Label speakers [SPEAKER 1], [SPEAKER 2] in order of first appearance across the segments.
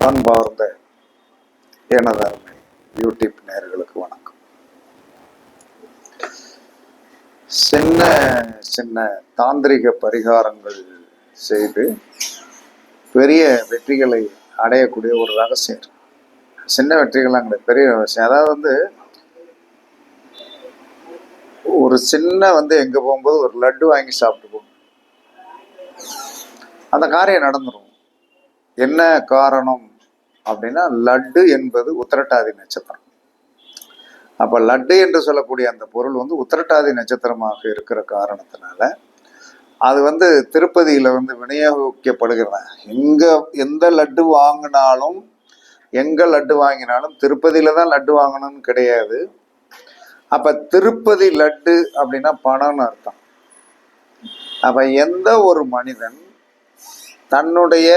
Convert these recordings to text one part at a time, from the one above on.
[SPEAKER 1] அன்பார்ந்த எனது யூடியூப் நேயர்களுக்கு வணக்கம். சின்ன சின்ன தாந்திரிக பரிகாரங்கள் செய்து பெரிய வெற்றிகளை அடையக்கூடிய ஒரு ரகசியம். சின்ன வெற்றிகள் பெரிய ரகசியம். அதாவது ஒரு சின்ன எங்க போகும்போது ஒரு லட்டு வாங்கி சாப்பிட்டு போகும், அந்த காரியம் நடந்துடும். என்ன காரணம் அப்படின்னா, லட்டு என்பது உத்திரட்டாதி நட்சத்திரம். அப்ப லட்டு என்று சொல்லக்கூடிய அந்த பொருள் உத்திரட்டாதி நட்சத்திரமாக இருக்கிற காரணத்தினால அது திருப்பதியில விநியோகிக்கப்படுகிறது. எந்த லட்டு வாங்கினாலும் திருப்பதியில தான் லட்டு வாங்கணும்னு கிடையாது. அப்ப திருப்பதி லட்டு அப்படின்னா பணம்னு அர்த்தம். அப்ப எந்த ஒரு மனிதன் தன்னுடைய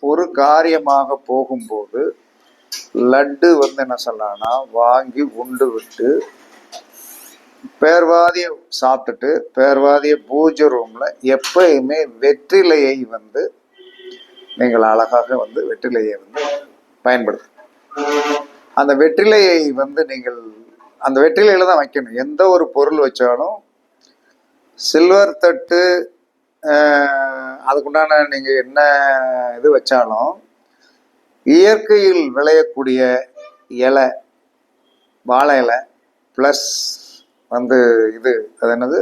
[SPEAKER 1] ஒரு காரியமாக போகும்போது லட்டு என்ன சொல்லலாம்னா வாங்கி உண்டு விட்டு பேர்வாதிய சாப்பிட்டுட்டு பேர்வாதிய பூஜை ரூம்ல எப்பயுமே வெற்றிலையை நீங்கள் அழகாக வெற்றிலையை பயன்படுத்து. அந்த வெற்றிலையை நீங்கள் அந்த வெற்றிலையில தான் வைக்கணும். எந்த ஒரு பொருள் வச்சாலும் சில்வர் தட்டு, அதுக்குண்டான நீங்க என்ன இது வச்சாலும் இயற்கையில் விளையக்கூடிய இலை, வாழை இலை பிளஸ் இது அது என்னது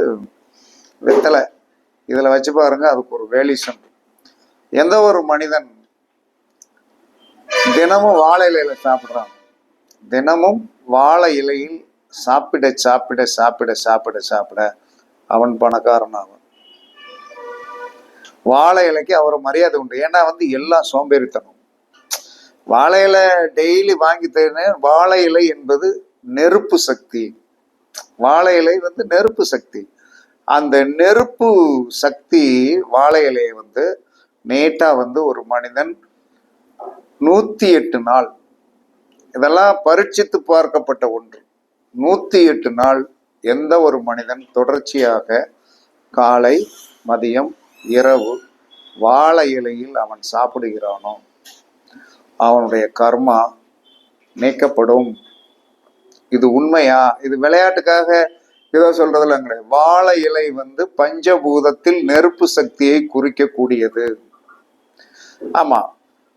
[SPEAKER 1] வெத்தலை, இதுல வச்சு பாருங்க. அதுக்கு ஒரு வேலிசம். எந்த ஒரு மனிதன் தினமும் வாழை இலையில சாப்பிட்றான், தினமும் வாழை இலையில் சாப்பிட சாப்பிட சாப்பிட சாப்பிட சாப்பிட அவன் பணக்காரன் ஆவான். வாழை இலைக்கு அவர் மரியாதை உண்டு. ஏன்னா எல்லாம் சோம்பேறித்தனம். வாழை இலை டெய்லி வாங்கி தரேன். வாழை இலை என்பது நெருப்பு சக்தி. வாழை இலை நெருப்பு சக்தி. அந்த நெருப்பு சக்தி வாழை இலையை நேட்டா ஒரு மனிதன் 108 நாள், இதெல்லாம் பரீட்சித்து பார்க்கப்பட்ட ஒன்று. 108 நாள் எந்த ஒரு மனிதன் தொடர்ச்சியாக காலை மதியம் இரவு வாழை இலையில் அவன் சாப்பிடுகிறானோ அவனுடைய கர்மா நீக்கப்படும். இது உண்மையா? இது விளையாட்டுக்காக ஏதோ சொல்றதுல கிடையாது. வாழை இலை பஞ்சபூதத்தில் நெருப்பு சக்தியை குறிக்கக்கூடியது. ஆமா,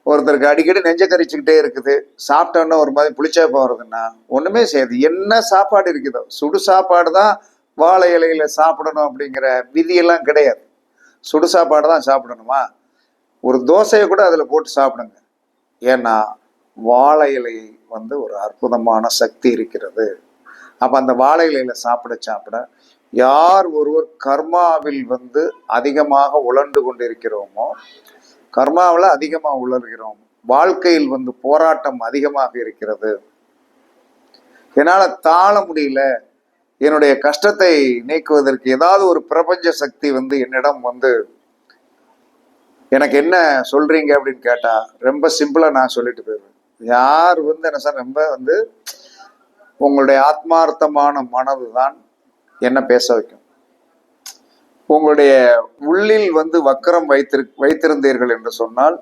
[SPEAKER 1] ஒருத்தருக்கு அடிக்கடி நெஞ்ச கரிச்சுக்கிட்டே இருக்குது, சாப்பிட்டோன்னா ஒரு மாதிரி புளிச்சா போறதுன்னா ஒண்ணுமே செய்யாது. என்ன சாப்பாடு இருக்குதோ சுடு சாப்பாடு தான் வாழை இலையில சாப்பிடணும் அப்படிங்கிற விதியெல்லாம் கிடையாது. சுடு சாப்பாடு தான் சாப்பிடணுமா? ஒரு தோசையை கூட அதுல போட்டு சாப்பிடுங்க. ஏன்னா வாழை இலை ஒரு அற்புதமான சக்தி இருக்கிறது. அப்ப அந்த வாழை இலையில சாப்பிட சாப்பிட யார் ஒருவர் கர்மாவில் அதிகமாக உழண்டு கொண்டிருக்கிறோமோ, கர்மாவில் அதிகமாக உழல்கிறோம், வாழ்க்கையில் போராட்டம் அதிகமாக இருக்கிறது, என்னால தாழ முடியல, என்னுடைய கஷ்டத்தை நீக்குவதற்கு ஏதாவது ஒரு பிரபஞ்ச சக்தி என்னிடம் எனக்கு என்ன சொல்றீங்க அப்படின்னு கேட்டா ரொம்ப சிம்பிளா நான் சொல்லிட்டு போயிடுவேன். யார் என்ன சார், ரொம்ப உங்களுடைய ஆத்மார்த்தமான மனது தான் என்ன பேச வைக்கும். உங்களுடைய உள்ளில் வக்கரம் வைத்திருந்தீர்கள் என்று சொன்னால்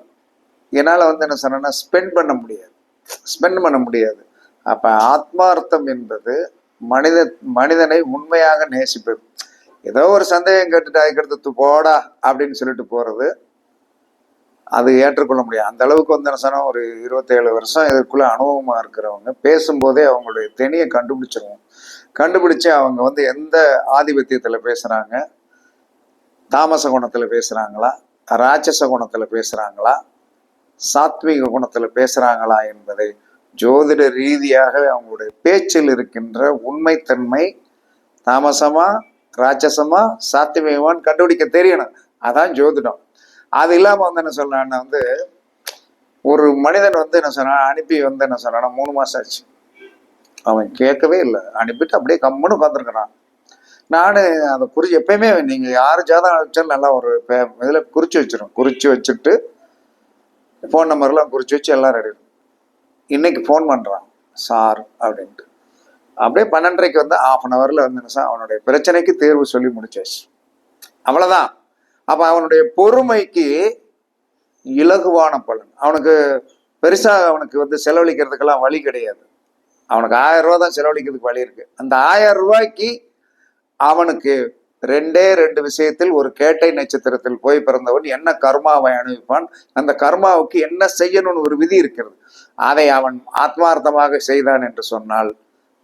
[SPEAKER 1] என்னால என்ன சொன்னா ஸ்பெண்ட் பண்ண முடியாது. அப்ப ஆத்மார்த்தம் என்பது மனிதனை உண்மையாக நேசிப்பது. ஏதோ ஒரு சந்தேகம் கேட்டுட்டு அதுக்கடுத்து போடா அப்படின்னு சொல்லிட்டு போறது அது ஏற்றுக்கொள்ள முடியாது. அந்த அளவுக்கு என்ன சொன்னா ஒரு 27 வருஷம் இதற்குள்ள அனுபவமா இருக்கிறவங்க பேசும்போதே அவங்களுடைய தெனியை கண்டுபிடிச்சு அவங்க எந்த ஆதிபத்தியத்துல பேசுறாங்க, தாமச குணத்துல பேசுறாங்களா, ராட்சச குணத்துல பேசுறாங்களா, சாத்விக குணத்துல பேசுறாங்களா என்பதை ஜோதிட ரீதியாக அவங்களுடைய பேச்சில் இருக்கின்ற உண்மைத்தன்மை தாமசமா ராட்சசமா சாத்விகமான்னு கண்டுபிடிக்க தெரியணும். அதான் ஜோதிடம். அது இல்லாம என்ன சொல்றான்னா ஒரு மனிதன் என்ன சொன்னா அனுப்பி என்ன சொன்னா 3 மாசம் ஆச்சு, அவன் கேட்கவே இல்லை, அனுப்பிட்டு அப்படியே கம்முன்னு உட்காந்துருக்கிறான். நானு அதை எப்பயுமே நீங்க யாரு ஜாதகம் அனுப்பிச்சாலும் நல்லா ஒரு இதுல குறிச்சு வச்சுட்டு ஃபோன் நம்பர்லாம் குறிச்சு வச்சு எல்லாம் ரெடி. இன்னைக்கு ஃபோன் பண்றான் சார் அப்படின்ட்டு. அப்படியே 12:30க்கு ½ அன் ஹவர்ல அவனுடைய பிரச்சனைக்கு தீர்வு சொல்லி முடிச்சாச்சு. அவ்வளவுதான். அப்ப அவனுடைய பொறுமைக்கு இலகுவான பலன். அவனுக்கு பெருசாக அவனுக்கு வந்து செலவழிக்கிறதுக்கெல்லாம் வழி கிடையாது. அவனுக்கு 1000 ரூபா தான் செலவழிக்கிறதுக்கு வழி இருக்கு. அந்த 1000 ரூபாய்க்கு அவனுக்கு 2 விஷயத்தில் ஒரு கேட்டை நட்சத்திரத்தில் போய் பிறந்தவன் என்ன கர்மாவை அனுபவிப்பான், அந்த கர்மாவுக்கு என்ன செய்யணும்னு ஒரு விதி இருக்கிறது. அதை அவன் ஆத்மார்த்தமாக செய்தான் என்று சொன்னால்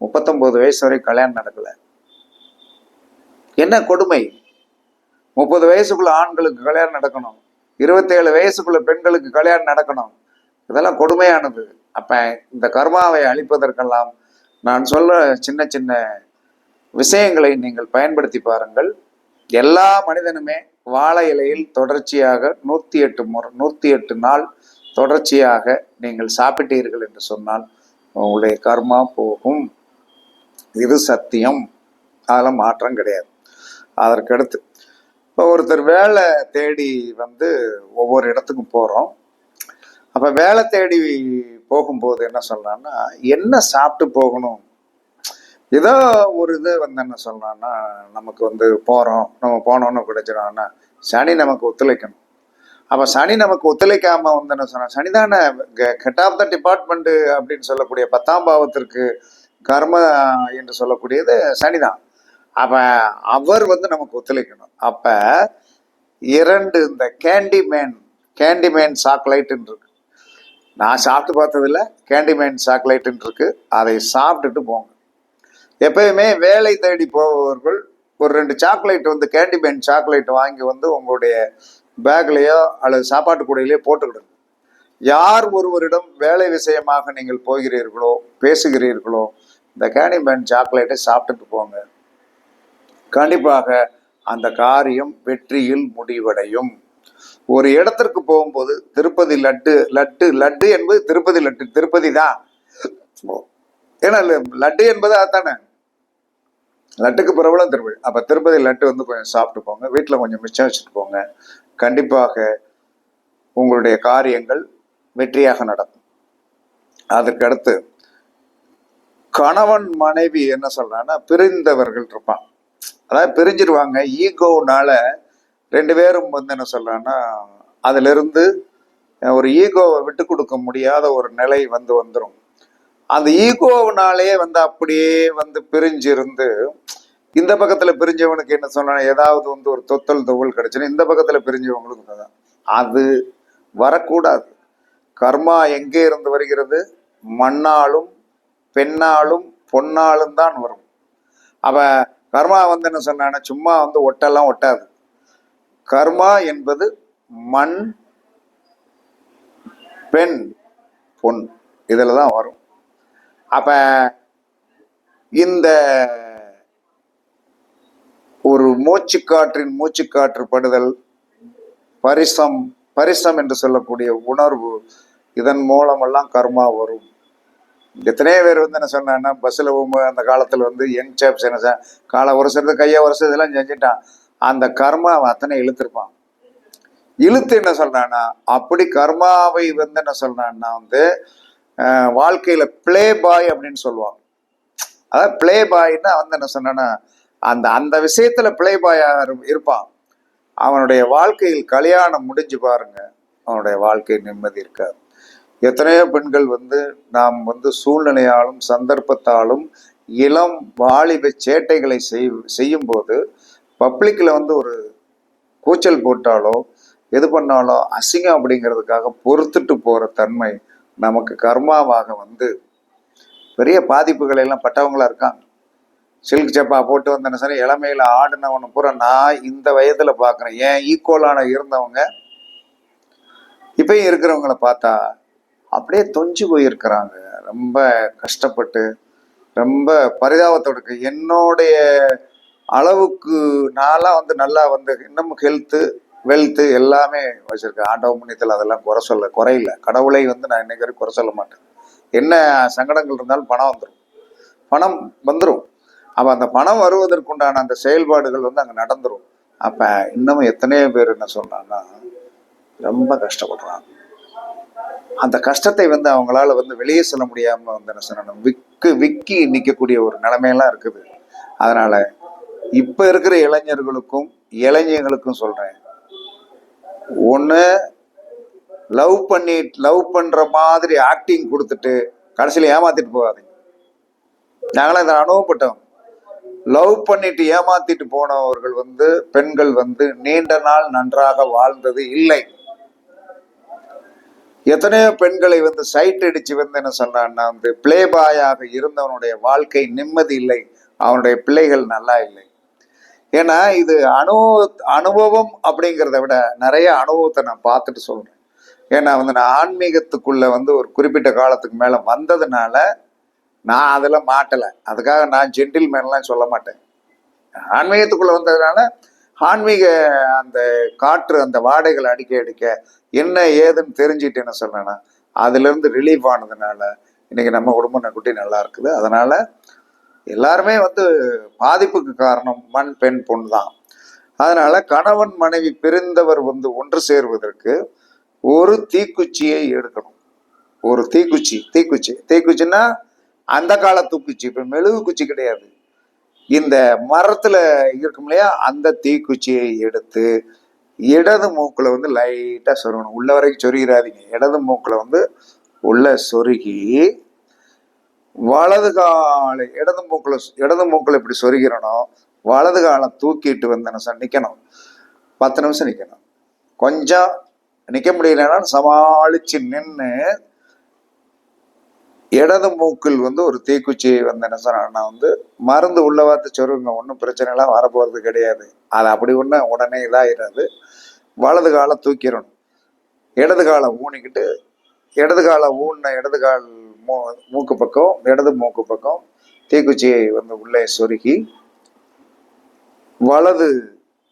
[SPEAKER 1] 39 வயசு வரை கல்யாணம் நடக்கல. என்ன கொடுமை! 30 வயசுக்குள்ள ஆண்களுக்கு கல்யாணம் நடக்கணும், 27 வயசுக்குள்ள பெண்களுக்கு கல்யாணம் நடக்கணும். இதெல்லாம் கொடுமையானது. அப்ப இந்த கர்மாவை அழிப்பதற்கெல்லாம் நான் சொல்ல சின்ன சின்ன விஷயங்களை நீங்கள் பயன்படுத்தி பாருங்கள். எல்லா மனிதனுமே வாழை இலையில் தொடர்ச்சியாக 108 நாள் தொடர்ச்சியாக நீங்கள் சாப்பிட்டீர்கள் என்று சொன்னால் உங்களுடைய கர்மா போகும். இது சத்தியம், அதெல்லாம் மாற்றம் கிடையாது. அதற்கடுத்து இப்போ ஒருத்தர் வேலை தேடி வந்து ஒவ்வொரு இடத்துக்கும் போகிறோம். அப்போ வேலை தேடி போகும்போது என்ன சொல்றான்னா, என்ன சாப்பிட்டு போகணும், ஏதோ ஒரு இது வந்து என்ன சொல்றான்னா, நமக்கு வந்து போகிறோம், நம்ம போனோன்னு கிடைச்சிடோம்னா சனி நமக்கு ஒத்துழைக்கணும். அப்போ சனி நமக்கு ஒத்துழைக்காம வந்து என்ன சொன்னா, சனிதானே ஹெட் ஆஃப் த டிபார்ட்மெண்ட் அப்படின்னு சொல்லக்கூடிய 10ஆம் பாவத்திற்கு கர்ம என்று சொல்லக்கூடியது சனிதான். அப்ப அவர் வந்து நமக்கு ஒத்துழைக்கணும். அப்ப 2 இந்த கேண்டிமேன் சாக்லேட்டுன்னு இருக்கு. நான் சாப்பிட்டு பார்த்ததில்ல, கேண்டிமேன் சாக்லேட்டுன்னு இருக்கு. அதை சாப்பிட்டுட்டு போங்க. எப்பயுமே வேலை தேடி போபவர்கள் ஒரு 2 சாக்லேட் வந்து கேண்டிமேன் சாக்லேட் வாங்கி வந்து உங்களுடைய பேக்லேயோ அல்லது சாப்பாட்டு கூடையிலேயோ போட்டுக்கிடுங்க. யார் ஒருவரிடம் வேலை விஷயமாக நீங்கள் போகிறீர்களோ பேசுகிறீர்களோ இந்த கேண்டிமேன் சாக்லேட்டை சாப்பிட்டுட்டு போங்க. கண்டிப்பாக அந்த காரியம் வெற்றியில் முடிவடையும். ஒரு இடத்திற்கு போகும்போது திருப்பதி லட்டு என்பது திருப்பதி தான். ஏன்னா லட்டு என்பது அதுதானே, லட்டுக்கு பிரபலம் திருப்பதி. அப்ப திருப்பதி லட்டு வந்து கொஞ்சம் சாப்பிட்டு போங்க, வீட்டில் கொஞ்சம் மிச்சம் வச்சுட்டு போங்க. கண்டிப்பாக உங்களுடைய காரியங்கள் வெற்றியாக நடக்கும். அதற்கு அடுத்து கணவன் மனைவி என்ன சொல்றான்னா, பிரிந்தவர்கள் இருப்பான், அதாவது பிரிஞ்சிருவாங்க. ஈகோனால 2 பேரும் வந்து என்ன சொல்றான்னா, அதுல இருந்து ஒரு ஈகோவை விட்டு கொடுக்க முடியாத ஒரு நிலை வந்து வந்துடும். அந்த ஈகோவினாலே வந்து அப்படியே வந்து பிரிஞ்சிருந்து இந்த பக்கத்துல பிரிஞ்சவனுக்கு என்ன சொன்னா, ஏதாவது வந்து ஒரு தொவல் கிடைச்சுன்னா இந்த பக்கத்துல பிரிஞ்சவங்களுக்கு தான். அது வரக்கூடாது. கர்மா எங்கே இருந்து வருகிறது? மண்ணாலும் பெண்ணாலும் பொன்னாலும் தான் வரும். அப்ப கர்மா வந்து என்ன சொன்னா, சும்மா வந்து ஒட்டெல்லாம் ஒட்டாது. கர்மா என்பது மண், பெண், பொன், இதுல தான் வரும். அப்ப இந்த ஒரு மூச்சுக்காற்று படுதல், பரிசம் என்று சொல்லக்கூடிய உணர்வு, இதன் மூலமெல்லாம் கர்மா வரும். எத்தனையோ பேர் வந்து என்ன சொன்னா, பஸ்ஸில் போகும்போது அந்த காலத்தில் வந்து யங் சேப்ஸ் என்ன காலை உரசுறது, கையை உரசுறது இதெல்லாம் செஞ்சுட்டான். அந்த கர்மா அவன் அத்தனை இழுத்துருப்பான். இழுத்து என்ன சொல்றான்னா, அப்படி கர்மாவை வந்து என்ன சொல்றான்னா வந்து வாழ்க்கையில பிளே பாய் அப்படின்னு சொல்லுவாங்க. அதாவது பிளே பாய்னா வந்து என்ன சொன்னா, அந்த விஷயத்துல பிளே பாயா இருப்பான். அவனுடைய வாழ்க்கையில் கல்யாணம் முடிஞ்சு பாருங்க, அவனுடைய வாழ்க்கை நிம்மதி இருக்காது. எத்தனையோ பெண்கள் வந்து நாம் வந்து சூழ்நிலையாலும் சந்தர்ப்பத்தாலும் இளம் வாலிப சேட்டைகளை செய்யும் போது பப்ளிக்ல வந்து ஒரு கூச்சல் போட்டாலோ எது பண்ணாலோ அசிங்கம் அப்படிங்கிறதுக்காக பொறுத்துட்டு போற தன்மை நமக்கு கர்மாவாக வந்து பெரிய பாதிப்புகளை எல்லாம் பட்டவங்களா இருக்காங்க. சில்க் சப்பா போட்டு வந்தேன்னு சரி, இளமையில ஆடினவனு பூரா நான் இந்த வயதுல பாக்குறேன். ஏன் ஈக்குவலான இருந்தவங்க இப்பயும் இருக்கிறவங்கள பார்த்தா அப்படியே தொஞ்சு போயிருக்கிறாங்க. ரொம்ப கஷ்டப்பட்டு ரொம்ப பரிதாபத்தோடு என்னுடைய அளவுக்கு நான்லாம் வந்து நல்லா வந்து இன்னும் ஹெல்த்து வெல்த்து எல்லாமே வச்சிருக்கேன். ஆண்டவ புண்ணியத்தில் அதெல்லாம் குறையில. கடவுளை வந்து நான் இன்னைக்கு வரைக்கும் குறை சொல்ல மாட்டேன். என்ன சங்கடங்கள் இருந்தாலும் பணம் வந்துடும். அப்ப அந்த பணம் வருவதற்குண்டான அந்த செயல்பாடுகள் வந்து அங்க நடந்துரும். அப்ப இன்னமும் எத்தனையோ பேர் என்ன சொல்றாங்கன்னா ரொம்ப கஷ்டப்படுறாங்க. அந்த கஷ்டத்தை வந்து அவங்களால வந்து வெளியே சொல்ல முடியாம வந்து என்ன சொல்லணும், விக்கி நிற்கக்கூடிய ஒரு நிலைமையெல்லாம் இருக்குது. அதனால இப்ப இருக்கிற இளைஞர்களுக்கும் சொல்றேன், ஒண்ணு லவ் பண்ற மாதிரி ஆக்டிங் கொடுத்துட்டு கடைசியில் ஏமாத்திட்டு போகாதீங்க. நாங்களாம் இதை அனுபவப்பட்டோம். லவ் பண்ணிட்டு ஏமாத்திட்டு போனவர்கள் பெண்கள் நீண்ட நாள் நன்றாக வாழ்ந்தது இல்லை. எத்தனையோ பெண்களை சைட் அடிச்சு என்ன சொன்னான்னா பிளே பாயாக இருந்தவனுடைய வாழ்க்கை நிம்மதி இல்லை, அவனுடைய பிள்ளைகள் நல்லா இல்லை. ஏன்னா இது அனுபவம் அப்படிங்கிறத விட நிறைய அனுபவத்தை நான் பார்த்துட்டு சொல்றேன். ஏன்னா நான் ஆன்மீகத்துக்குள்ள ஒரு குறிப்பிட்ட காலத்துக்கு மேல வந்ததுனால நான் அதெல்லாம் மாட்டலை. அதுக்காக நான் ஜென்டில்மேன்லாம் சொல்ல மாட்டேன். ஆன்மீகத்துக்குள்ள வந்ததுனால ஆன்மீக அந்த காற்று அந்த வாடைகள் அடிக்க என்ன ஏதுன்னு தெரிஞ்சுட்டு என்ன சொன்னேன்னா அதுல இருந்து ரிலீஃப் ஆனதுனால இன்னைக்கு நம்ம குடும்பம் குட்டி நல்லா இருக்குது. அதனால எல்லாருமே பாதிப்புக்கு காரணம் மண் பெண் பொண்ணு தான். அதனால கணவன் மனைவி பிரிந்தவர் ஒன்று சேருவதற்கு ஒரு தீக்குச்சியை எடுக்கணும். ஒரு தீக்குச்சின்னா அந்த கால தூக்குச்சி, இப்ப மெழுகு குச்சி கிடையாது. இந்த மரத்துல இருக்கும் இல்லையா, அந்த தீக்குச்சியை எடுத்து இடது மூக்குல லைட்டா சொருகணும். உள்ள வரைக்கும் சொருகிறாதீங்க. இடது மூக்குல உள்ள சொருகி வலது காலை இடது மூக்குல இப்படி சொருகிறணும். வலது காலை தூக்கிட்டு நிக்கணும். 10 நிமிஷம் நிக்கணும். கொஞ்சம் நிக்க முடியலன்னா சமாளிச்சு நின்று இடது மூக்கில் ஒரு தீக்குச்சியை என்ன சொன்னா மருந்து உள்ள வார்த்து சொருங்க. ஒன்றும் பிரச்சனை எல்லாம் வரப்போறது கிடையாது. அது அப்படி உடனே இதாயிடாது. வலது காலை தூக்கிடணும். இடது காலை ஊனிக்கிட்டு இடது காலை ஊன இடது கால் மூக்கு பக்கம் இடது மூக்கு பக்கம் தீக்குச்சியை உள்ளே சொருகி வலது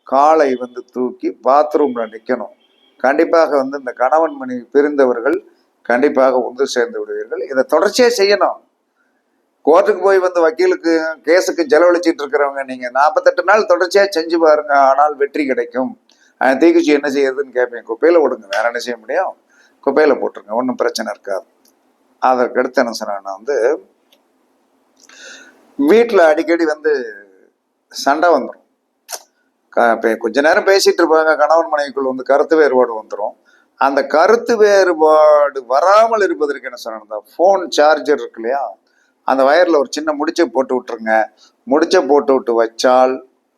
[SPEAKER 1] காலை தூக்கி பாத்ரூம்ல நிக்கணும். கண்டிப்பாக இந்த கணவன் மனைவி பிரிந்தவர்கள் கண்டிப்பாக ஒன்று சேர்ந்து விடுவீர்கள். இதை தொடர்ச்சியா செய்யணும். கோர்ட்டுக்கு போய் வக்கீலுக்கு கேஸுக்கு செலவழிச்சிட்டு இருக்கிறவங்க நீங்க 48 நாள் தொடர்ச்சியா செஞ்சு பாருங்க. ஆனால் வெற்றி கிடைக்கும். தீக்குச்சி என்ன செய்யறதுன்னு கேட்பேன். குப்பையில விடுங்க, வேற என்ன செய்ய முடியும்? குப்பையில போட்டுருங்க, ஒன்றும் பிரச்சனை இருக்காது. அதற்கு அடுத்து என்ன சொன்னா வீட்டுல அடிக்கடி சண்டை வந்துடும். கொஞ்ச நேரம் பேசிட்டு இருப்பாங்க. கணவன் மனைவிக்குள் கருத்து வேறுபாடு வந்துடும். அந்த கருத்து வேறுபாடு வராமல் இருப்பதற்கு என்ன சொன்னா போன் சார்ஜர் இருக்கு இல்லையா, அந்த வயர்ல ஒரு சின்ன முடிச்சை போட்டு விட்டுருங்க. முடிச்சை போட்டு விட்டு வச்சால்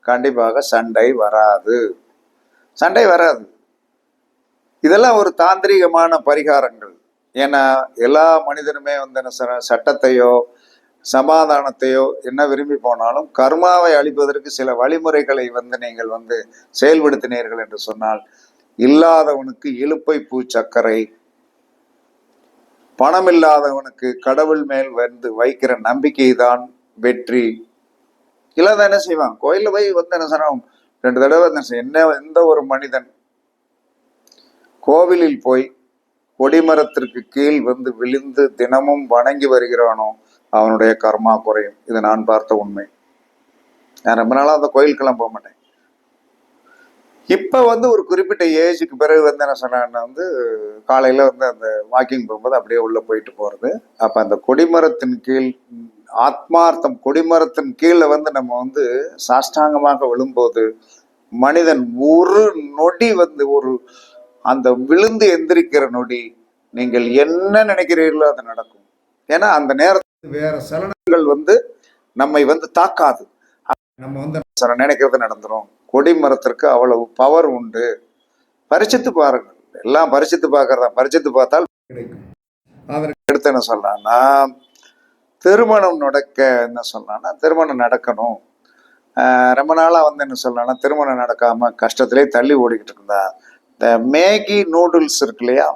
[SPEAKER 1] கண்டிப்பாக சண்டை வராது. இதெல்லாம் ஒரு தாந்திரிகமான பரிகாரங்கள். ஏன்னா எல்லா மனிதனுமே என்ன சட்டத்தையோ சமாதானத்தையோ என்ன விரும்பி போனாலும் கர்மாவை அழிப்பதற்கு சில வழிமுறைகளை நீங்கள் செயல்படுத்தினீர்கள் என்று சொன்னால் இல்லாதவனுக்கு இலுப்பை பூ சர்க்கரை, பணம் இல்லாதவனுக்கு கடவுள் மேல் வைக்கிற நம்பிக்கை தான் வெற்றி. இல்லாத என்ன செய்வான்? கோயில போய் என்ன சொன்னோம் 2 தடவை என்ன எந்த ஒரு மனிதன் கோவிலில் போய் கொடிமரத்திற்கு கீழ் விழுந்து தினமும் வணங்கி வருகிறானோ அவனுடைய கர்மா குறையும். இது நான் பார்த்த உண்மை. நான் ரொம்ப நாளா அந்த கோயிலுக்கெல்லாம் போக மாட்டேன். இப்ப ஒரு குறிப்பிட்ட ஏஜுக்கு பிறகு என்ன சொன்னா காலையில அந்த வாக்கிங் போகும்போது அப்படியே உள்ள போயிட்டு போறது. அப்ப அந்த கொடிமரத்தின் கீழ் ஆத்மார்த்தம், கொடிமரத்தின் கீழே நம்ம சாஷ்டாங்கமாக விழும்போது மனிதன் ஒரு நொடி ஒரு அந்த விழுந்து எந்திரிக்கிற நொடி நீங்கள் என்ன நினைக்கிறீர்களோ அது நடக்கும். ஏன்னா அந்த நேரத்தில் வேற சலனங்கள் நம்மை தாக்காது. நம்ம நினைக்கிறது நடந்துரும். கொடிமரத்திற்கு அவ்வளவு பவர் உண்டு. பரிசித்து பாருங்கள். எல்லாம் பரிசித்து பார்க்கறதா. பரிசித்து பார்த்தால் கிடைக்கும். அதற்கு அடுத்து என்ன சொல்லலாம்னா திருமணம் திருமணம் நடக்கணும். ரொம்ப நாளா என்ன சொல்லலாம்னா திருமணம் நடக்காம கஷ்டத்திலே தள்ளி ஓடிக்கிட்டு இருந்தா இந்த மேகி நூடுல்ஸ் இருக்கு இல்லையா,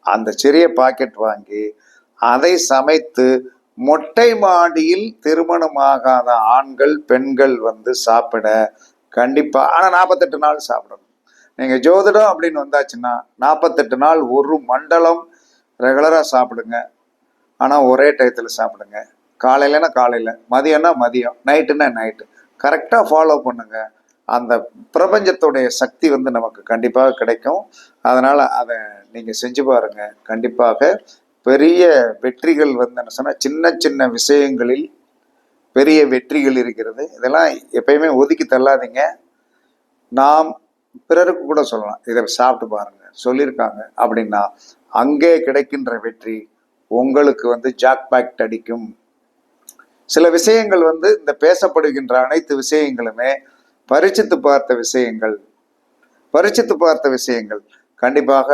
[SPEAKER 1] அந்த சிறிய பாக்கெட் வாங்கி அதை சமைத்து மொட்டை மாடியில் திருமணமாகாத ஆண்கள் பெண்கள் சாப்பிட கண்டிப்பா. ஆனா 48 நாள் சாப்பிடணும். நீங்க ஜோதிடம் அப்படின்னு வந்தாச்சுன்னா 48 நாள் ஒரு மண்டலம் ரெகுலரா சாப்பிடுங்க. ஆனா ஒரே டயத்துல சாப்பிடுங்க. காலையிலன்னா காலையில, மதியம்னா மதியம், நைட்டுன்னா நைட்டு. கரெக்டா ஃபாலோ பண்ணுங்க. அந்த பிரபஞ்சத்துடைய சக்தி நமக்கு கண்டிப்பாக கிடைக்கும். அதனால அதை நீங்க செஞ்சு பாருங்க. கண்டிப்பாக பெரிய வெற்றிகள் என்ன சொன்னா சின்ன சின்ன விஷயங்களில் பெரிய வெற்றிகள் இருக்கிறது. இதெல்லாம் எப்பயுமே ஒதுக்கி தள்ளாதீங்க. நாம் பிறருக்கு கூட சொல்லலாம், இதை சாப்பிட்டு பாருங்க சொல்லியிருக்காங்க அப்படின்னா அங்கே கிடைக்கின்ற வெற்றி உங்களுக்கு வந்து ஜாக்பாக்ட் அடிக்கும். சில விஷயங்கள் வந்து இந்த பேசப்படுகின்ற அனைத்து விஷயங்களுமே பரிச்சித்து பார்த்த விஷயங்கள் கண்டிப்பாக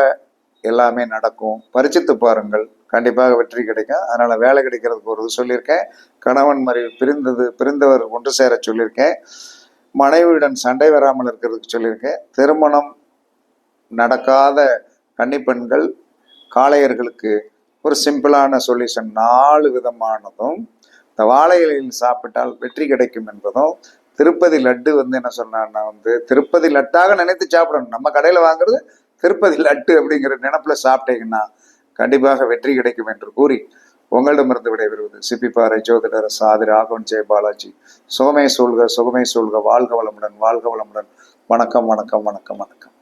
[SPEAKER 1] எல்லாமே நடக்கும். பரிச்சித்து பாருங்கள், கண்டிப்பாக வெற்றி கிடைக்கும். அதனால வேலை கிடைக்கிறதுக்கு ஒரு இது சொல்லியிருக்கேன். கணவன் மனைவி பிரிந்தவர் ஒன்று சேர சொல்லியிருக்கேன். மனைவியுடன் சண்டை வராமல் இருக்கிறதுக்கு சொல்லியிருக்கேன். திருமணம் நடக்காத கன்னிப்பெண்கள் காளையர்களுக்கு ஒரு சிம்பிளான சொல்யூஷன் 4 விதமானதும் இந்த வாழை இலையில் சாப்பிட்டால் வெற்றி கிடைக்கும் என்பதும், திருப்பதி லட்டு வந்து என்ன சொன்னான்னா வந்து திருப்பதி லட்டாக நினைத்து சாப்பிடணும். நம்ம கடையில் வாங்குறது திருப்பதி லட்டு அப்படிங்கிற நினைப்புல சாப்பிட்டீங்கன்னா கண்டிப்பாக வெற்றி கிடைக்கும் என்று கூறி உங்களிடமிருந்து விடைபெறுவது சிப்பிப்பாறை ஜோதிடர் சாதி ராகவன் ஜெயபாலாஜி. சுகமே சூழ்க, சுகமே சூழ்க, வாழ்க வளமுடன், வாழ்க வளமுடன். வணக்கம், வணக்கம், வணக்கம், வணக்கம்.